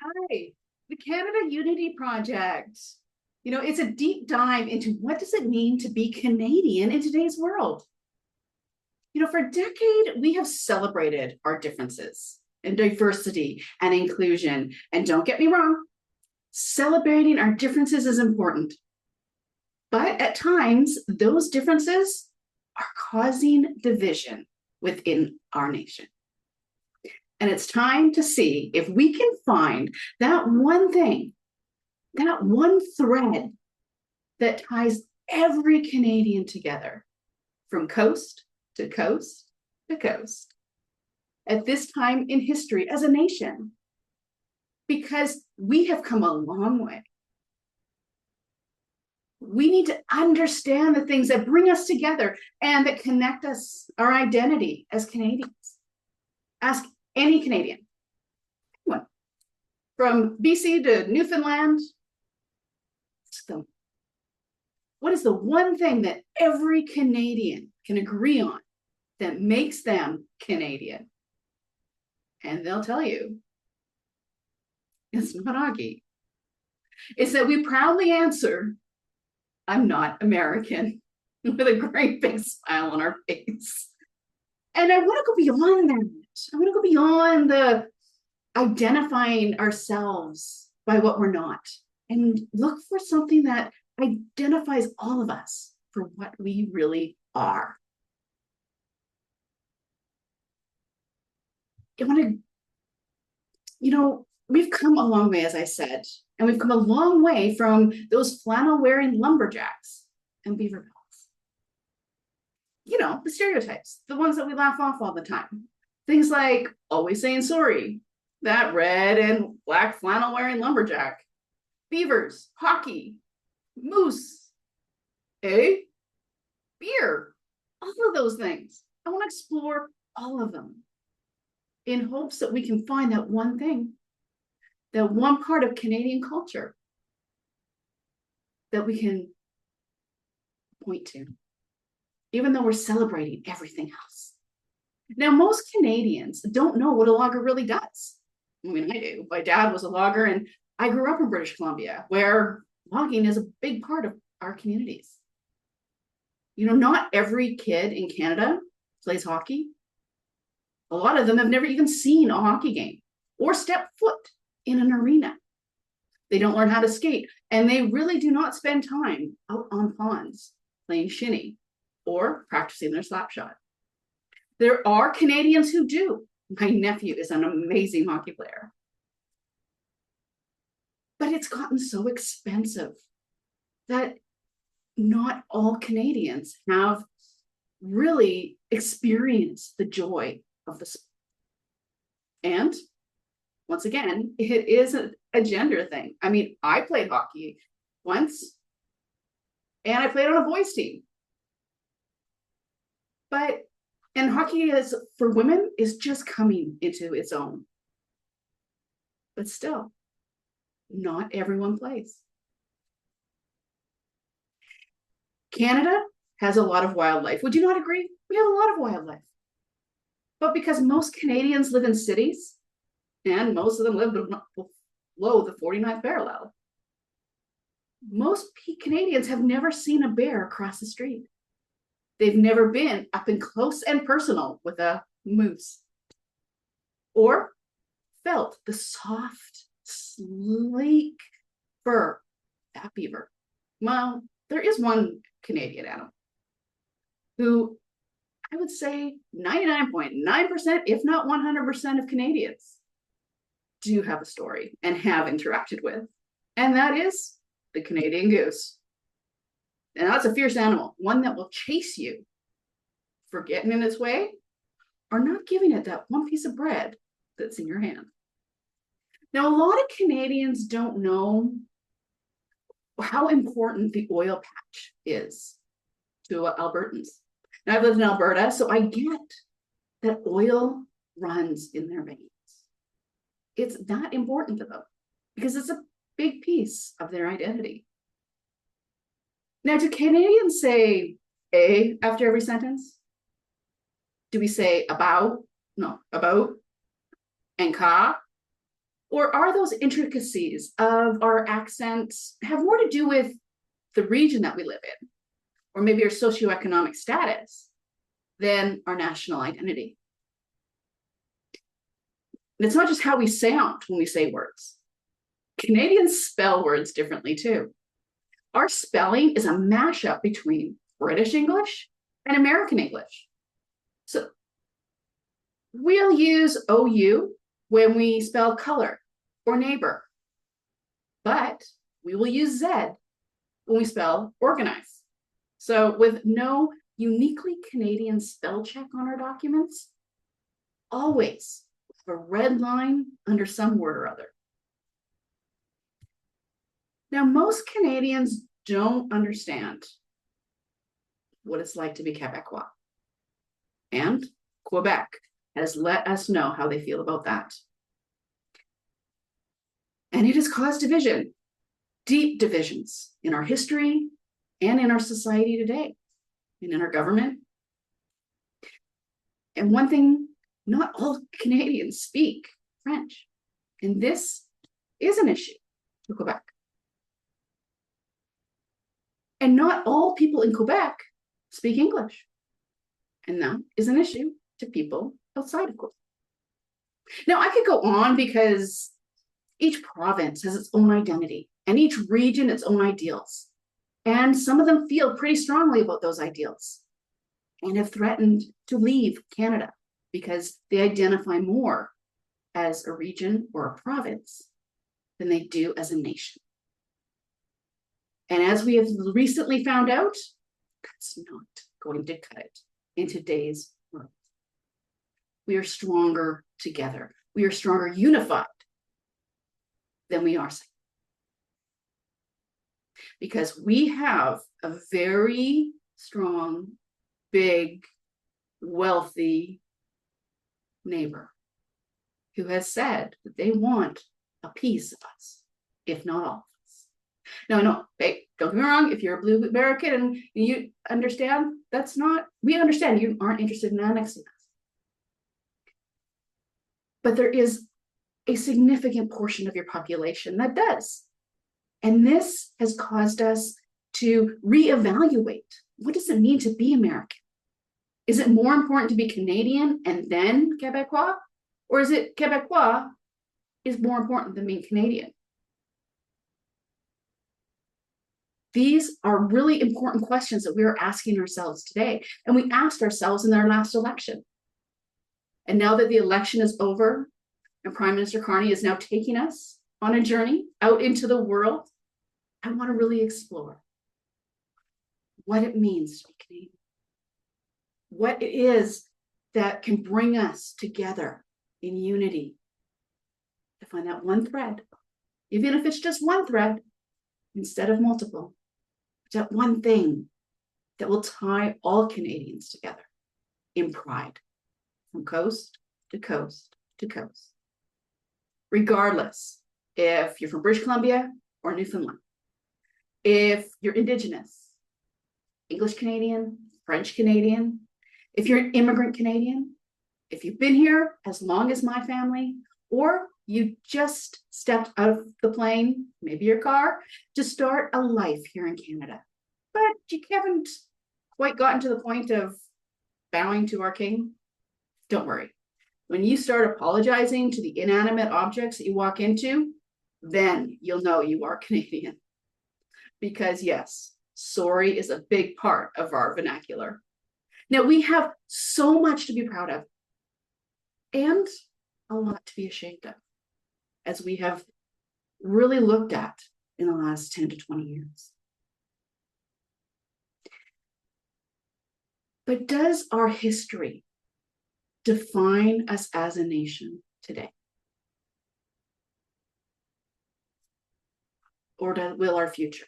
Hi, the Canada Unity Project. It's a deep dive into what does it mean to be Canadian in today's world. For a decade, we have celebrated our differences and diversity and inclusion. And don't get me wrong, celebrating our differences is important. But at times, those differences are causing division within our nation. And it's time to see if we can find that one thing, that one thread that ties every Canadian together from coast to coast to coast at this time in history as a nation. Because we have come a long way. We need to understand the things that bring us together and that connect us, our identity as Canadians. Ask any Canadian, anyone, from BC to Newfoundland, ask them, what is the one thing that every Canadian can agree on that makes them Canadian? And they'll tell you, it's not hockey. It's that we proudly answer, I'm not American, with a great big smile on our face. And I want to go beyond that. I want to go beyond the identifying ourselves by what we're not and look for something that identifies all of us for what we really are. I want to, we've come a long way, as I said, and we've come a long way from those flannel wearing lumberjacks and beaver pelts. The stereotypes, the ones that we laugh off all the time. Things like always saying sorry, that red and black flannel wearing lumberjack, beavers, hockey, moose, beer, all of those things. I want to explore all of them in hopes that we can find that one thing, that one part of Canadian culture that we can point to, even though we're celebrating everything else. Now, most Canadians don't know what a logger really does. I mean, I do. My dad was a logger, and I grew up in British Columbia, where logging is a big part of our communities. Not every kid in Canada plays hockey. A lot of them have never even seen a hockey game or stepped foot in an arena. They don't learn how to skate, and they really do not spend time out on ponds playing shinny or practicing their slap shot. There are Canadians who do. My nephew is an amazing hockey player. But it's gotten so expensive that not all Canadians have really experienced the joy of the sport. And once again, it is a gender thing. I mean, I played hockey once, and I played on a boys' team. And hockey is for women is just coming into its own. But still, not everyone plays. Canada has a lot of wildlife. Would you not agree? We have a lot of wildlife. But because most Canadians live in cities, and most of them live below the 49th parallel, most Canadians have never seen a bear across the street. They've never been up and close and personal with a moose or felt the soft, sleek fur of that beaver. Well, there is one Canadian animal who I would say 99.9%, if not 100% of Canadians do have a story and have interacted with, and that is the Canadian goose. And that's a fierce animal, one that will chase you for getting in its way or not giving it that one piece of bread that's in your hand. Now, a lot of Canadians don't know how important the oil patch is to Albertans. Now, I've lived in Alberta, so I get that oil runs in their veins. It's that important to them because it's a big piece of their identity. Now, do Canadians say "a" after every sentence? Do we say about? No, about and "ka"? Or are those intricacies of our accents have more to do with the region that we live in, or maybe our socioeconomic status, than our national identity? And it's not just how we sound when we say words. Canadians spell words differently too. Our spelling is a mashup between British English and American English. So we'll use OU when we spell color or neighbor, but we will use Z when we spell organize. So with no uniquely Canadian spell check on our documents, always have a red line under some word or other. Now, most Canadians don't understand what it's like to be Quebecois. And Quebec has let us know how they feel about that. And it has caused division, deep divisions in our history and in our society today, and in our government. And one thing, not all Canadians speak French, and this is an issue for Quebec. And not all people in Quebec speak English, and that is an issue to people outside of Quebec. Now, I could go on because each province has its own identity and each region its own ideals. And some of them feel pretty strongly about those ideals and have threatened to leave Canada because they identify more as a region or a province than they do as a nation. And as we have recently found out, that's not going to cut it in today's world. We are stronger together. We are stronger unified than we are. Because we have a very strong, big, wealthy neighbor who has said that they want a piece of us, if not all of us. No, hey, don't get me wrong, if you're a blue American and you understand, that's not, we understand you aren't interested in annexing us. But there is a significant portion of your population that does. And this has caused us to reevaluate, what does it mean to be American? Is it more important to be Canadian and then Quebecois? Or is it Quebecois is more important than being Canadian? These are really important questions that we are asking ourselves today. And we asked ourselves in our last election. And now that the election is over, and Prime Minister Carney is now taking us on a journey out into the world, I want to really explore what it means to be Canadian. What it is that can bring us together in unity. To find that one thread, even if it's just one thread instead of multiple. That one thing that will tie all Canadians together in pride, from coast to coast to coast. Regardless if you're from British Columbia or Newfoundland, if you're Indigenous, English Canadian, French Canadian, if you're an immigrant Canadian, if you've been here as long as my family, or you just stepped out of the plane, maybe your car, to start a life here in Canada, but you haven't quite gotten to the point of bowing to our king, don't worry. When you start apologizing to the inanimate objects that you walk into, then you'll know you are Canadian. Because yes, sorry is a big part of our vernacular. Now, we have so much to be proud of and a lot to be ashamed of, as we have really looked at in the last 10 to 20 years. But does our history define us as a nation today? Or will our future?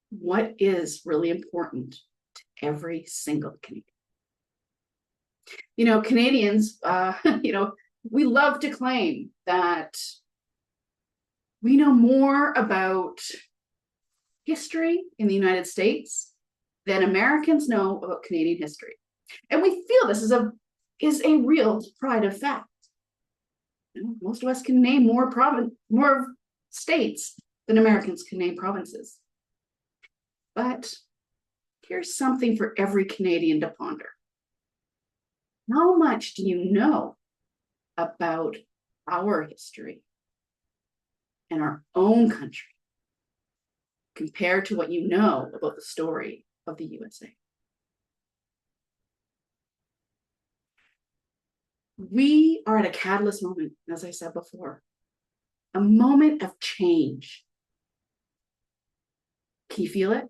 What is really important to every single Canadian? You know, Canadians, we love to claim that we know more about history in the United States than Americans know about Canadian history. And we feel this is a real pride of fact. Most of us can name more states than Americans can name provinces. But here's something for every Canadian to ponder. How much do you know about our history and our own country compared to what you know about the story of the USA? We are at a catalyst moment, as I said before, a moment of change. Can you feel it?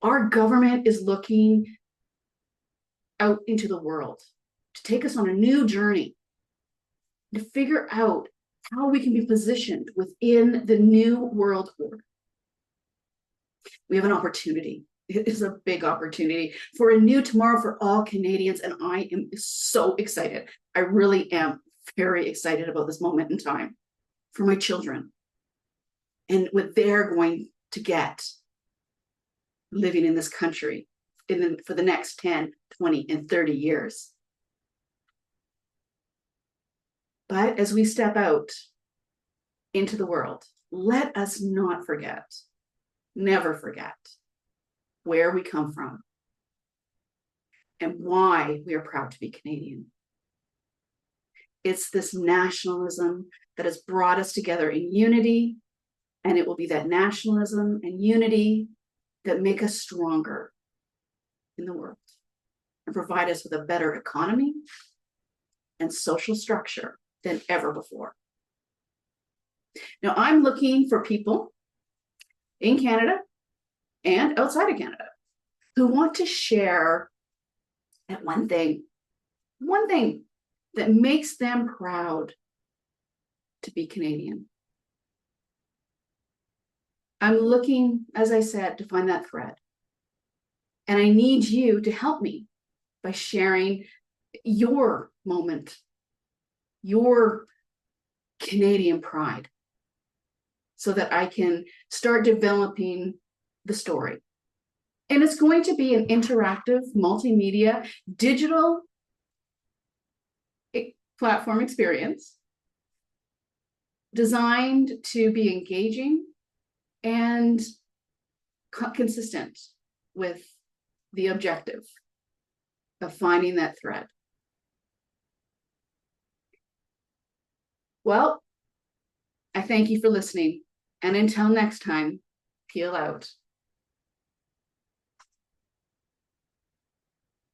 Our government is looking out into the world to take us on a new journey, to figure out how we can be positioned within the new world order. We have an opportunity. It is a big opportunity for a new tomorrow for all Canadians, and I am so excited. I really am very excited about this moment in time for my children and what they're going to get living in this country for the next 10, 20, and 30 years. But as we step out into the world, let us not forget, never forget, where we come from and why we are proud to be Canadian. It's this nationalism that has brought us together in unity, and it will be that nationalism and unity that make us stronger in the world and provide us with a better economy and social structure than ever before. Now, I'm looking for people in Canada and outside of Canada who want to share that one thing that makes them proud to be Canadian. I'm looking, as I said, to find that thread. And I need you to help me by sharing your moment, your Canadian pride, so that I can start developing the story. And it's going to be an interactive, multimedia, digital platform experience designed to be engaging and consistent with the objective of finding that thread. Well, I thank you for listening. And until next time, peel out.